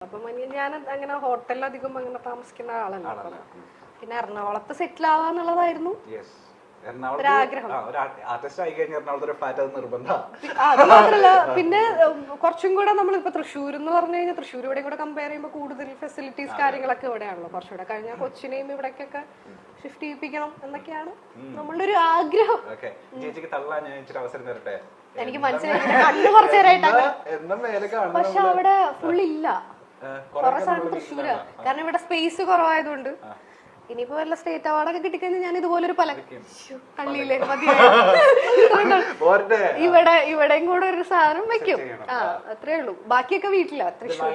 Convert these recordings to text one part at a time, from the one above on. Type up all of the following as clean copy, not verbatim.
അപ്പം ഞാൻ അങ്ങനെ ഹോട്ടലിൽ അധികം അങ്ങനെ താമസിക്കുന്ന ആളല്ല. പിന്നെ എറണാകുളത്ത് സെറ്റിൽ ആവാന്നുള്ളതായിരുന്നു ഒരാഗ്രഹം. അത് മാത്രല്ല, പിന്നെ കുറച്ചും കൂടെ നമ്മളിപ്പോ തൃശ്ശൂർ എന്ന് പറഞ്ഞു കഴിഞ്ഞാൽ തൃശ്ശൂർ ഇവിടെ കൂടെ കമ്പയർ ചെയ്യുമ്പോൾ കൂടുതൽ ഫെസിലിറ്റീസ് കാര്യങ്ങളൊക്കെ ഇവിടെയാണല്ലോ. കുറച്ചുകൂടെ കഴിഞ്ഞാൽ കൊച്ചിനെയും ഇവിടേക്കൊക്കെ ഷിഫ്റ്റ് ചെയ്യിപ്പിക്കണം എന്നൊക്കെയാണ് നമ്മളുടെ ഒരു ആഗ്രഹം. എനിക്ക് മനസ്സിലായി കണ്ണു കുറച്ചു നേരമായിട്ട്. പക്ഷെ അവിടെ ഫുൾ ഇല്ല, കുറെ സാധനം തൃശ്ശൂരാ. കാരണം ഇവിടെ സ്പേസ് കുറവായതുകൊണ്ട്. ഇനിയിപ്പോ വല്ല സ്റ്റേറ്റ് അവാർഡൊക്കെ കിട്ടിക്കഴിഞ്ഞാൽ ഞാൻ ഇതുപോലൊരു പള്ളിയിലെ ഇവിടെയും കൂടെ ഒരു സാധനം വെക്കും. അത്രേ ഉള്ളൂ. ബാക്കിയൊക്കെ വീട്ടിലാ. തൃശ്ശൂർ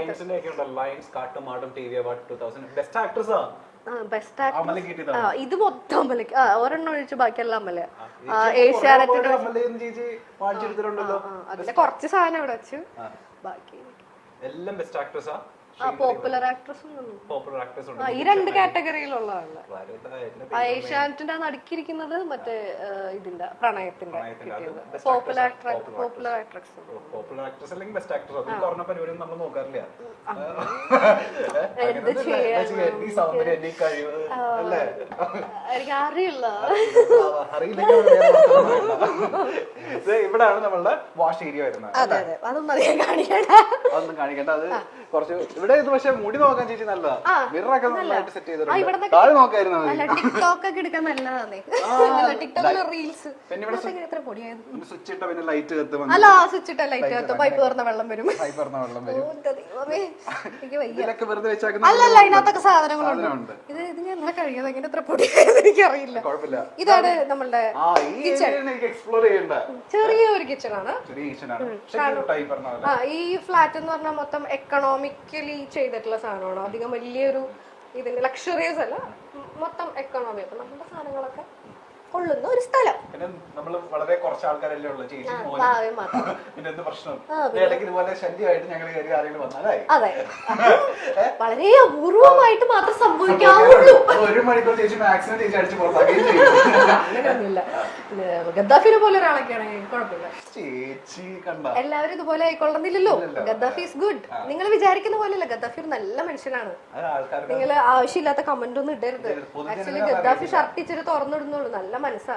ഇത് മൊത്തം അമ്പലക്ക് ഒരെണ്ണം ഒഴിച്ച് ബാക്കിയെല്ലാം അമ്പല. ഏഷ്യാനെറ്റിന്റെ അതിന്റെ കുറച്ച് സാധനം അവിടെ വെച്ച് ബാക്കി എല്ലാം ബെസ്റ്റ് ആക്ട്രസാ. പോപ്പുലർ ആക്ട്രസും ഈ രണ്ട് കാറ്റഗറിയിലുള്ളതാണ്. ഏഷ്യാനെറ്റിന്റെ നടുക്കിയിരിക്കുന്നത് മറ്റേ ഇതിന്റെ പ്രണയത്തിന്റെ പോപ്പുലർ ആക്ട്രസ്. എനിക്ക് അറിയില്ല. ഇവിടെയാണ് നമ്മളുടെ വാഷ് ഏരിയ വരുന്നത്. അതെ അതെ, അതൊന്നും അധികം കാണിക്കണ്ട. അത് കുറച്ച് ഇവിടെ ഇത് പക്ഷെ മുടി നോക്കാൻ ചേച്ചി നല്ലതാ. മിററൊക്കെ നന്നായിട്ട് സെറ്റ് ചെയ്തിട്ടുണ്ട്. താഴെ നോക്കായിരുന്നു ടിക്ടോക്ക് എടുക്കാൻ നല്ലതാണ്. റീൽസ് സ്വിച്ച് ഇട്ട പിന്നെ ലൈറ്റ് കത്തും. അല്ല, സ്വിച്ച് ഇട്ട ലൈറ്റ് കത്തും. പൈപ്പ് തുറന്ന വെള്ളം വരും. ഇതിലൊക്കെ വെറുതെ വെച്ചാൽ അല്ലല്ല, ഇതിനകത്തൊക്കെ സാധനങ്ങളുണ്ട്. ഇത് ഞാൻ കഴിയാതെ എങ്ങനെ എത്ര പൊടിയായത് എനിക്കറിയില്ല. ഇതാണ് നമ്മളുടെ എക്സ്പ്ലോർ ചെയ്യേണ്ട ചെറിയൊരു കിച്ചണാണ്. ഈ ഫ്ലാറ്റ് എന്ന് പറഞ്ഞാൽ മൊത്തം എക്കണോമിക്കലി ചെയ്തിട്ടുള്ള സാധനമാണ്. അധികം വലിയൊരു ഇതിന്റെ ലക്ഷറിയസ് അല്ല, മൊത്തം എക്കണോമി. അപ്പൊ നമ്മുടെ സാധനങ്ങളൊക്കെ കൊള്ളുന്ന ഒരു സ്ഥലം. പിന്നെ നമ്മള് വളരെ കുറച്ച് ആൾക്കാരല്ലേ ഉള്ളൂ. ചേച്ചി പിന്നെ എന്ത് പ്രശ്നം ഇതുപോലെ ശല്യമായിട്ട് ഞങ്ങൾ ആരെങ്കിലും വന്നാലേ അതെ, വളരെ അപൂർവമായിട്ട് മാത്രം സംഭവിക്കാവുള്ളൂ. ഒരു മണിക്കൂർ ചേച്ചി മാക്സിമം ചേച്ചി അടിച്ചു പുറത്താക്കുകയും ചെയ്യും. അങ്ങനെയൊന്നുമില്ല. ഗദ്ദാഫിനെ പോലെ ഒരാളൊക്കെയാണ് കുഴപ്പമില്ല. ചേച്ചി കണ്ട എല്ലാവരും ഇതുപോലെ ആയിക്കൊള്ളുന്നില്ലല്ലോ. Gaddafi is good. നിങ്ങൾ വിചാരിക്കുന്ന പോലെയല്ല. ഗദ്ദാഫി ഒരു നല്ല മനുഷ്യനാണ്. നിങ്ങൾ ആവശ്യമില്ലാത്ത കമന്റ് ഒന്നും ഇടരുത്. ആക്ച്വലി ഗദ്ദാഫി ഷർട്ട് ഇച്ചിരി തുറന്നിടുന്നുള്ളൂ. നല്ല മനസ്സാ.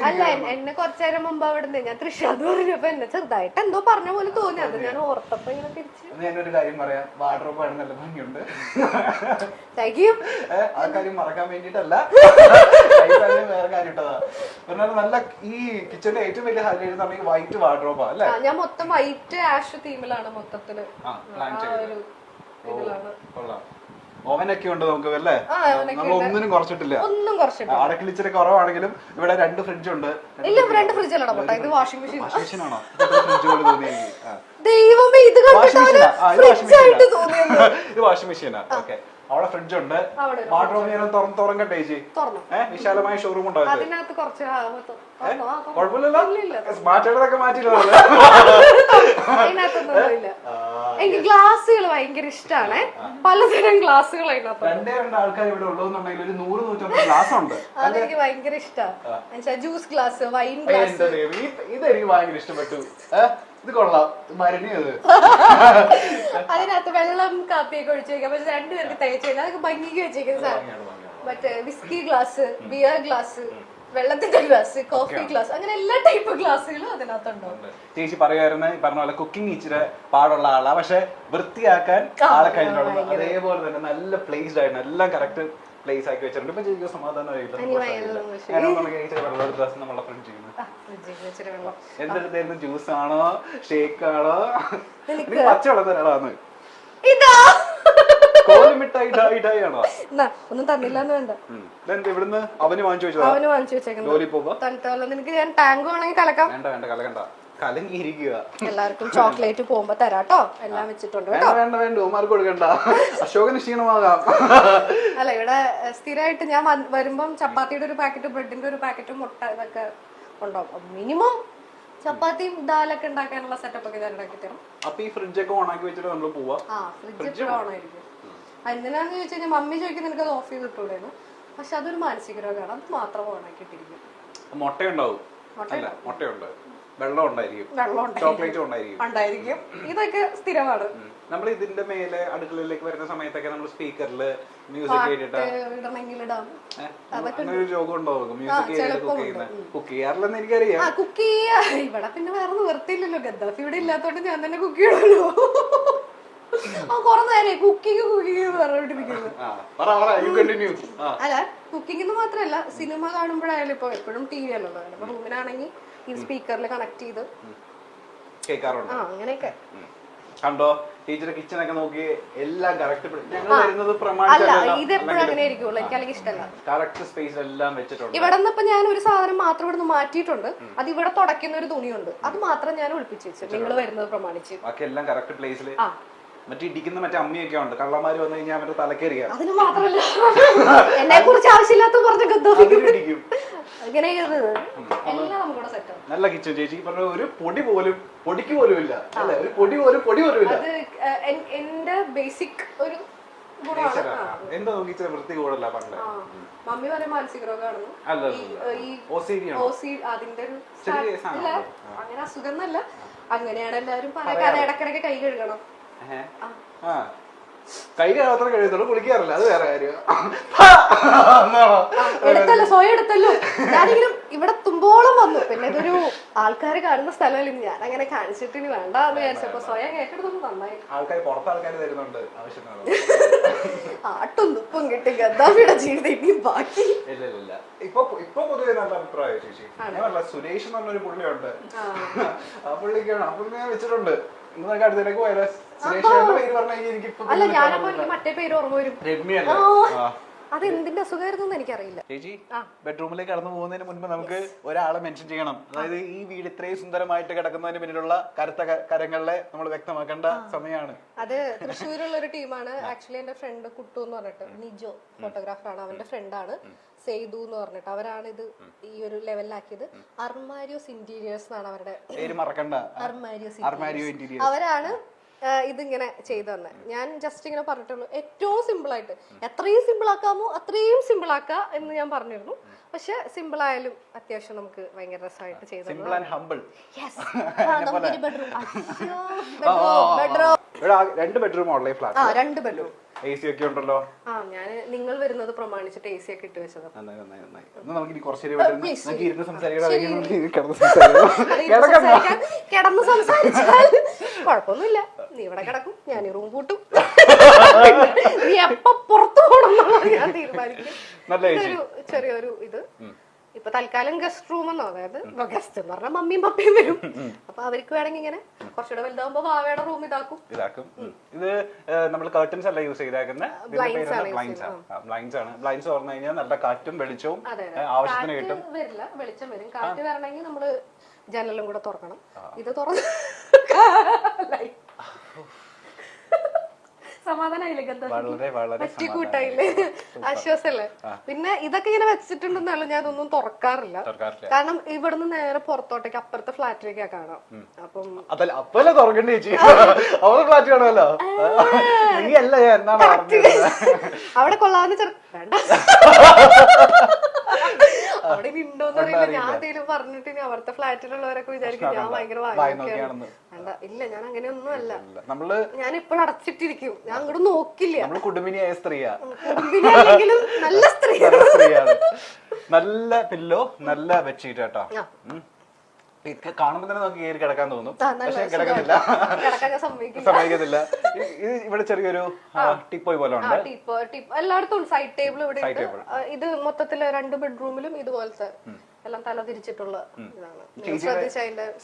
അല്ല, എന്നെ കുറച്ചേരം മുമ്പ് അവിടെ ഞാൻ തൃശ്ശൂർ പറഞ്ഞപ്പോ എന്നെ ചെറുതായിട്ട് എന്തോ പറഞ്ഞ പോലെ തോന്നി. അത് ഞാൻ ഓർത്തപ്പോ ഇങ്ങനെ തിരിച്ചു. ഞാനൊരു കാര്യം പറയാം. വാർഡ്രോബ് നല്ല ഭംഗിയുണ്ട്. Thank you. ആ കാര്യം മറക്കാൻ വേണ്ടിട്ടല്ല, വേറെ കാര്യം ഇട്ടതാ. നല്ല ഈ കിച്ചണിലെ ഏറ്റവും വലിയ ഹൈലൈറ്റ് പറഞ്ഞാൽ വൈറ്റ് വാർഡ്രോബാ അല്ലേ? ഞാൻ മൊത്തം വൈറ്റ് ആഷ് തീമിലാണ് മൊത്തത്തില്. ഓവനൊക്കെ ഉണ്ട് നമുക്ക് അല്ലേ? നമ്മൾ ഒന്നിനും കുറച്ചിട്ടില്ല. ഒന്നും കുറച്ചിട്ടില്ല. അടക്കിൽ ഇച്ചിരി കുറവാണെങ്കിലും ഇവിടെ 2 ഫ്രിഡ്ജ് ഉണ്ട്. ഇല്ല, 2 ഫ്രിഡ്ജല്ല. ഇത് വാഷിംഗ് മെഷീൻ. മെഷീനാണോ? ഫ്രിഡ്ജ് പോലെ തോന്നി എനിക്ക്. ദൈവമേ, ഇത് ഇത് വാഷിംഗ് മെഷീനാ. ഓക്കെ, അവിടെ ഫ്രിഡ്ജ് ഉണ്ട്. വാർഡ്രോബ് തുറക്കട്ടെ ചേച്ചി? വിശാലമായ ഷോറൂം ഉണ്ടാവും. അതിനകത്ത് കുറച്ച് കുഴപ്പമില്ലല്ലോ. സ്മാർട്ട് മാറ്റിയില്ല. അതിനകത്തൊന്നുമില്ല. എനിക്ക് ഗ്ലാസുകൾ ഭയങ്കര ഇഷ്ടമാണ്. പലതരം ഗ്ലാസുകൾ അതിനകത്ത്. 2 ആൾക്കാർ ഇവിടെ ഉള്ളതെന്നുണ്ടെങ്കിൽ ഒരു 100-150 ഗ്ലാസ് ഉണ്ട്. അതെനിക്ക് ഭയങ്കര ഇഷ്ടമാണ്. Juice glass, wine glass. ഇതെനിക്ക് ഭയങ്കര ഇഷ്ടപ്പെട്ടു. ഇത് കൊള്ളാം. മരുന്നിയത് അതിനകത്ത് വെള്ളം കാപ്പിയൊക്കെ ഒഴിച്ചു വെക്കാം. പക്ഷെ 2 പേർക്ക് തികച്ചു കഴിഞ്ഞാൽ അതൊക്കെ ഭംഗിക്ക് വെച്ചേക്കുന്ന സാധനം. മറ്റേ വിസ്കി ഗ്ലാസ്, ബിയർ ഗ്ലാസ്, വെള്ളത്തിന്റെ ഗ്ലാസ്, കോഫി ഗ്ലാസ്, അങ്ങനെ എല്ലാ ടൈപ്പ് ഗ്ലാസ്സുകളും അതിനകത്തുണ്ടാവും. ചേച്ചി പറയുമായിരുന്നു ഈ പറഞ്ഞ പോലെ കുക്കിംഗ് ഇച്ചിരി പാടുള്ള ആളാ, പക്ഷെ വൃത്തിയാക്കാൻ ആളെ കയ്യിലുള്ളത്. അതേപോലെ തന്നെ നല്ല പ്ലേസ്ഡ് ആയിട്ട് എല്ലാം കറക്റ്റ് പ്ലേസ് ആക്കി വെച്ചിട്ടുണ്ട്. ഇപ്പൊ ചേച്ചിക്ക് സമാധാനമായില്ല. നമ്മളെ ഫ്രണ്ട് ചെയ്യുന്നത് എന്തെടുത്തായിരുന്നു? ജ്യൂസ് ആണോ, ഷേക്ക് ആണോ, പച്ചവെള്ളം തരാളാന്ന്? ഒന്നും തന്നില്ലാന്ന് വേണ്ട. ഇവിടുന്ന് അവന് വാങ്ങിച്ചു വെച്ചേക്കുന്നത്. നിനക്ക് ഞാൻ ടാങ്ക് വേണമെങ്കിൽ കലക്കാം. വേണ്ട കലക്കണ്ട, കലങ്ങിയിരിക്കുക. എല്ലാവർക്കും ചോക്ലേറ്റ് പോകുമ്പോ തരാട്ടോ. എല്ലാം വെച്ചിട്ടുണ്ട്. വേണ്ട ഉമാർക്ക് കൊടുക്കണ്ട. അശോകന് ക്ഷീണമാകാം. അല്ല, ഇവിടെ സ്ഥിരമായിട്ട് ഞാൻ വരുമ്പം ചപ്പാത്തിയുടെ ഒരു പാക്കറ്റ്, ബ്രെഡിന്റെ ഒരു പാക്കറ്റും, മുട്ട, ഇതൊക്കെ ഉണ്ടാവും. മിനിമം ചപ്പാത്തിയും ദാലൊക്കെ ഉണ്ടാക്കാനുള്ള സെറ്റപ്പ് ഒക്കെ ഞാൻ ഉണ്ടാക്കി തരും. അപ്പൊ ഈ ഫ്രിഡ്ജൊക്കെ ഓണാക്കി വെച്ചിട്ട് നമ്മള് പോവാ? ഫ്രിഡ്ജ് ഓണായിരിക്കും. എന്തിനാന്ന് ചോദിച്ചു കഴിഞ്ഞാൽ മമ്മി ചോദിക്കുന്നത് നിനക്ക് അത് ഓഫ് ചെയ്ത് ഇട്ടൂടെയാണ്. പക്ഷെ അതൊരു മാനസിക രോഗമാണ്. അത് മാത്രം ഓണാക്കിയിട്ടിരിക്കും. മുട്ടയുണ്ടാവും. മുട്ടയുണ്ട്. വെള്ളം ഉണ്ടായിരിക്കും, ചോക്ലേറ്റും ഉണ്ടായിരിക്കും. ഇതൊക്കെ സ്ഥിരമാണ്. നമ്മൾ ഇതിന്റെ മേലെ അടുക്കളയിലേക്ക് വരുന്ന സമയത്തൊക്കെ നമ്മൾ സ്പീക്കറില് മ്യൂസിക് കേട്ടിട്ട് അങ്ങനെ ഒരു രോഗം ഉണ്ടാവും. മ്യൂസിക് കുക്ക് ചെയ്യാറില്ലെന്ന് എനിക്കറിയാം. കുക്ക് ചെയ്യാ ഇവിടെ പിന്നെ വേറെ നിവർത്തിയില്ലല്ലോ. ഗദ്ദാഫി ഇവിടെ ഇല്ലാത്തോണ്ട് ഞാൻ തന്നെ കുക്ക് ചെയ്യണല്ലോ. കൊറേ നേരം കുക്കിംഗ് പറഞ്ഞോണ്ടിരിക്കുന്നത്. അല്ല കുക്കിംഗ് മാത്രല്ല, സിനിമ കാണുമ്പോഴായാലും ഇപ്പൊ എപ്പോഴും ടി വി അല്ലല്ലോ. അപ്പൊ റൂമിനാണെങ്കിൽ ഈ സ്പീക്കറിൽ കണക്ട് ചെയ്ത് കേൾക്കാറുണ്ട്. അങ്ങനെയൊക്കെ കണ്ടോ ടീച്ചർ കിച്ചൺ ഒക്കെ നോക്കി എല്ലാം കറക്റ്റ്. ഇത് എപ്പോഴും അങ്ങനെ ആയിരിക്കുള്ളൂ. എനിക്ക് അല്ലെങ്കിൽ ഇഷ്ടമല്ല. കറക്റ്റ് സ്പേസ് എല്ലാം വെച്ചിട്ടുണ്ട്. ഇവിടെ നിന്ന് ഇപ്പൊ ഞാൻ ഒരു സാധനം മാത്രം ഇവിടെ നിന്ന് മാറ്റിയിട്ടുണ്ട്. അത് ഇവിടെ തുടയ്ക്കുന്ന ഒരു തുണിയുണ്ട്, അത് മാത്രം ഞാൻ ഒളിപ്പിച്ചു വെച്ചു നിങ്ങൾ വരുന്നത് പ്രമാണിച്ച്. ബാക്കി എല്ലാം കറക്റ്റ് പ്ലേസിൽ. മറ്റേ ഇടിക്കുന്ന മറ്റേ അമ്മിയൊക്കെ ഉണ്ട്. കള്ളന്മാര് വന്നു കഴിഞ്ഞാൽ അവരുടെ തലക്കേറിയാ. അതിന് മാത്രല്ല എന്നെ കുറിച്ച് ആവശ്യമില്ലാത്ത കുറച്ച് ഗദ്ദാഫിക്കും അങ്ങനെ എല്ലാം നമുക്കിവിടെ സെറ്റ്. നല്ല കിച്ചൺ ചേച്ചി പറഞ്ഞ ഒരു പൊടിക്ക് പോലും ഇല്ല അല്ലെ? ഒരു പൊടി പോലും ഇല്ല. അത് എന്റെ ബേസിക് ഒരു എന്താ നോക്കി വൃത്തി കൂടല്ല പണ്ട്. മമ്മി പറയും മാനസിക രോഗമാണെന്ന്. അതിന്റെ ഒരു അങ്ങനെ അസുഖം എന്നല്ല, അങ്ങനെയാണ് എല്ലാവരും പറയാൻ. ഇടക്കിടക്ക് കൈ കഴുകണം. കൈ മാത്രം കഴിയത്തുള്ളൂ, കുളിക്കാറില്ല. അത് വേറെ കാര്യം. എടുത്തല്ലോ, സ്വയം എടുത്തല്ലോ. ഞാനിങ്ങനെ ഇവിടെ തുമ്പോളം വന്നു. പിന്നെ ഇതൊരു ആൾക്കാര് കാണുന്ന സ്ഥലമല്ല, ഞാൻ അങ്ങനെ കാണിച്ചിട്ട് ഇനി വേണ്ട എന്ന് വിചാരിച്ചപ്പോ സ്വയം ഏറ്റെടുത്തൊന്നും നന്നായി. ആൾക്കാർ പുറത്ത് ആൾക്കാർ തരുന്നുണ്ട് ആവശ്യമാണ്. ആട്ടും തുപ്പും കിട്ടി ഗദ്ദാഫിയുടെ ജീവിതം ഇനി ബാക്കി. ഇല്ല ഇപ്പൊ പൊതുവെ നല്ല അഭിപ്രായം ചേച്ചി. സുരേഷ് എന്ന് പറഞ്ഞൊരു പുള്ളിയുണ്ട്. ആ പുള്ളിക്കാണ്. ആ പുള്ളി ഞാൻ വെച്ചിട്ടുണ്ട്. അടുത്തേക്ക് പോയാലോ? അല്ല, ഞാനപ്പോ എനിക്ക് മറ്റേ പേര് ഓർമ്മ വരും. രമ്യല്ലേ? അത് എന്തിന്റെ അസുഖമായിരുന്നു എനിക്കറിയില്ല. ചേച്ചി ബെഡ്റൂമിലേക്ക് കടന്നു പോകുന്നതിന് മുൻപ് നമുക്ക് ഒരാളെ മെൻഷൻ ചെയ്യണം. അതായത് ഈ വീട് ഇത്രയും സുന്ദരമായിട്ട് കിടക്കുന്നതിന് പിന്നിലുള്ള കറുത്ത കരങ്ങളെ നമ്മൾ വ്യക്തമാക്കേണ്ട സമയമാണ്. അത് തൃശ്ശൂരുള്ള ഒരു ടീമാണ്. ആക്ച്വലി എന്റെ ഫ്രണ്ട് കുട്ടു എന്ന് പറഞ്ഞിട്ട്, നിജോ ഫോട്ടോഗ്രാഫറാണ്, അവന്റെ ഫ്രണ്ടാണ് സെയ്തു എന്ന് പറഞ്ഞിട്ട്. അവരാണ് ഇത് ഈ ഒരു ലെവലിലാക്കിയത്. അർമാരിയോസ് ഇന്റീരിയേഴ്സ് എന്നാണ് അവരുടെ പേര്. മറക്കണ്ട, അർമാരിയോ ഇന്റീരിയേഴ്സ്. അവരാണ് ഇതിങ്ങനെ ചെയ്തു തന്നെ. ഞാൻ ജസ്റ്റ് ഇങ്ങനെ പറഞ്ഞിട്ടുള്ളൂ, ഏറ്റവും സിമ്പിൾ ആയിട്ട് എത്രയും സിമ്പിൾ ആക്കാമോ അത്രയും സിമ്പിൾ ആക്കാ എന്ന് ഞാൻ പറഞ്ഞിരുന്നു. പക്ഷെ സിമ്പിൾ ആയാലും അത്യാവശ്യം നമുക്ക് ഭയങ്കര രസമായിട്ട് ചെയ്തു. രണ്ട് ബെഡ്റൂം ഉള്ള ഫ്ലാറ്റ്. 2 ബെഡ്റൂം, AC ഒക്കെ ഉണ്ടല്ലോ. ഞാൻ നിങ്ങൾ വരുന്നത് പ്രമാണിച്ചിട്ട് AC ഒക്കെ ഇട്ട് വെച്ചത്. കിടന്ന് സംസാരിച്ചാൽ കുഴപ്പമൊന്നുമില്ല. നീ ഇവിടെ കിടക്കും, ഞാൻ ഈ റൂം പൂട്ടും. നീ എപ്പ പുറത്തു പോകണം ഞാൻ തീരുമാനിക്കും. ചെറിയൊരു ഇത് ഇപ്പൊ തൽക്കാലം ഗസ്റ്റ് റൂം എന്നോ, അതായത് ഗസ്റ്റ് എന്ന് പറഞ്ഞാൽ മമ്മിയും പപ്പയും വരും. അപ്പൊ അവർക്ക് വേണമെങ്കിൽ ഇങ്ങനെ കുറച്ചുകൂടെ വലുതാവുമ്പോ വാവയുടെ റൂം ഇതാക്കും. ഇത് നമ്മൾ കർട്ടൻസ് അല്ല യൂസ് ചെയ്തേക്കുന്നത്, ബ്ലൈൻഡ്സ് ആണ്. ബ്ലൈൻഡ്സ് പറഞ്ഞു കഴിഞ്ഞാൽ നല്ല കാറ്റും വെളിച്ചവും ആവശ്യത്തിന് കിട്ടും. വരില്ല, വെളിച്ചം വരും. കാറ്റ് വരണമെങ്കിൽ നമ്മള് ജനലും കൂടെ തുറക്കണം. ഇത് തുറന്ന് സമാധാനായില്ലേ? ആശ്വാസല്ലേ? പിന്നെ ഇതൊക്കെ ഇങ്ങനെ വെച്ചിട്ടുണ്ടെന്നല്ല ഞാൻ ഇതൊന്നും തുറക്കാറില്ല. കാരണം ഇവിടുന്ന് നേരെ പുറത്തോട്ടേക്ക് അപ്പുറത്തെ ഫ്ലാറ്റിലേക്കാ കാണാം. അപ്പം അവിടെ കൊള്ളാവുന്ന വേണ്ട, അവിടെ ഉണ്ടോന്ന് അറിയില്ല. ഞാൻ എന്തെങ്കിലും പറഞ്ഞിട്ട് ഇനി അവിടുത്തെ ഫ്ലാറ്റിലുള്ളവരൊക്കെ വിചാരിക്കും ഞാൻ ഭയങ്കര വാങ്ങിക്കാണ്. വേണ്ട, ഇല്ല, ഞാൻ അങ്ങനെയൊന്നും അല്ല. ഞാൻ ഇപ്പോഴും അടച്ചിട്ടിരിക്കും, ഞാൻ അങ്ങോട്ട് നോക്കില്ല. കുടുംബിനിയായ സ്ത്രീയാ, കുടുംബിനിയാണെങ്കിലും നല്ല സ്ത്രീയാണ്. നല്ല പില്ലോ, നല്ല ബെഡ്ഷീറ്റ് കേട്ടോ. കാണുമ്പോ തന്നെ നമുക്ക് കയറി കിടക്കാൻ തോന്നും, പക്ഷെ കിടക്കുന്നില്ല, സമ്മതിക്കത്തില്ല. ഇവിടെ ചെറിയൊരു ടിപ്പോയ് പോലെ ഉണ്ട്. എല്ലായിടത്തും സൈഡ് ടേബിൾ ഇവിടെ. ഇത് മൊത്തത്തില് 2 ബെഡ്റൂമിലും ഇതുപോലത്തെ എല്ലാം തല തിരിച്ചിട്ടുള്ള ഇതാണ്.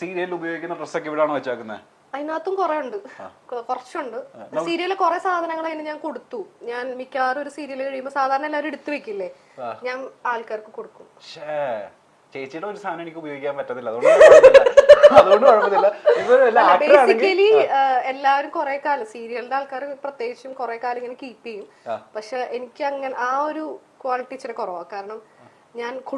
സീരിയൽ ഉപയോഗിക്കുന്ന ഡ്രസ്സൊക്കെ ഇവിടെയാണോ വെച്ചേക്കുന്നത്? അതിനകത്തും കുറെ ഉണ്ട്, കുറച്ചുണ്ട്. സീരിയലിൽ കുറെ സാധനങ്ങൾ അതിന് ഞാൻ കൊടുത്തു. ഞാൻ മിക്കവാറും ഒരു സീരിയൽ കഴിയുമ്പോ സാധാരണ എല്ലാവരും എടുത്തു വെക്കില്ലേ, ഞാൻ ആൾക്കാർക്ക് കൊടുക്കും. ചേച്ചിയുടെ ഒരു സാധനം എനിക്ക് ഉപയോഗിക്കാൻ പറ്റത്തില്ല, അതുകൊണ്ട് കുഴപ്പമില്ല. ബേസിക്കലി എല്ലാവരും കുറെ കാലം സീരിയലിന്റെ ആൾക്കാർ പ്രത്യേകിച്ചും കുറെ കാലം ഇങ്ങനെ കീപ്പ് ചെയ്യും. പക്ഷെ എനിക്ക് അങ്ങനെ ആ ഒരു ക്വാളിറ്റി ഇച്ചിരി കുറവാണ്. കാരണം ഞാൻ